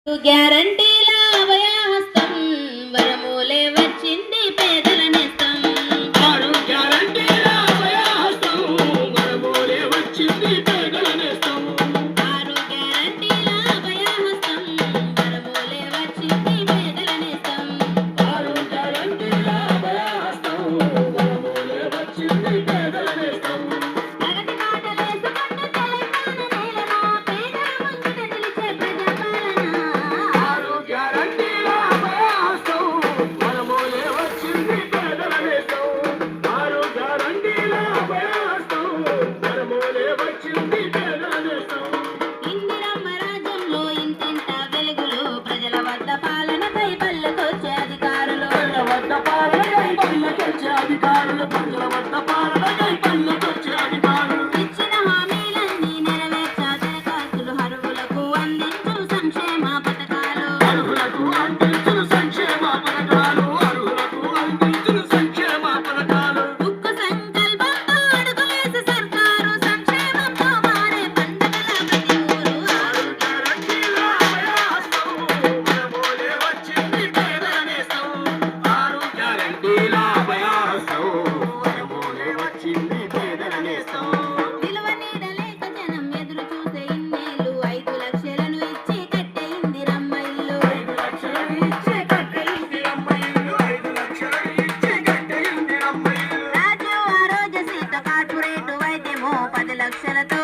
గ్యారంటీల అభయహస్తం వరమూలే వచ్చింది పేదల నేస్తం. ఆరు గ్యారంటీల అభయహస్తం వరమూలే వచ్చింది పేదల నేస్తం. ఆరు గ్యారంటీల అభయహస్తం వరమూలే వచ్చింది పేదల నేస్తం. ఆరు గ్యారంటీల అభయహస్తం వరమూలే వచ్చింది పేదల నేస్తం. ప్రగతి బాటలేసుకుంటూ తెలంగాణ నేలన పేదల ముంగిట నిలిచే ప్రజాపాలన. ఆరు గ్యారంటీల అభయహస్తం వరమూలే వచ్చింది పేదల నేస్తం. ఆరు గ్యారంటీల అభయహస్తం వరమూలే వచ్చింది పేదల నేస్తం. ఇందిరమ్మ రాజ్యంలో ఇంటింట వెలుగులు ప్రజల వద్ద పాలనపై పల్లెకొచ్చే అధికారులు. ప్రజల వద్ద పాలనకై పల్లెకొచ్చే అధికారులు. ప్రజల వద్ద పల్లెకొచ్చే అధికారులు. ఇచ్చిన హామీలన్నీ నెరవేర్చా దరఖాస్తులు అర్హులకు అందించు సంక్షేమ పథకాలు. అర్హులకు అందించును సంక్షేమ పథకాలు. అర్హులకు అందించును సంక్షేమ పథకాలు. ఉక్కు సంకల్పంతో అడుగులేసి సర్కారు సంక్షేమంతో మారే పండగల ప్రతి ఊరు. ఆరు గ్యారంటీల అభయహస్తం వరమూలే వచ్చింది పేదల నేస్తం. ఆరు గ్యారంటీల అభయహస్తం వరమూలే వచ్చింది పేదల నేస్తం. విలువ నీడలేక జనం ఎదురు చూసే ఇన్నేళ్ళు 5 లక్షలను ఇచ్చి కట్టయింది రమ్మ ఇల్లు. 5 లక్షలు ఇచ్చి కట్టయింది అమ్మ ఇల్లు. 5 లక్షలు ఇచ్చి కట్టయింది అమ్మ ఇల్లు. రాజు ఆరోగ్య సీత కార్పొరేటు వైద్యమో 10 లక్షలతో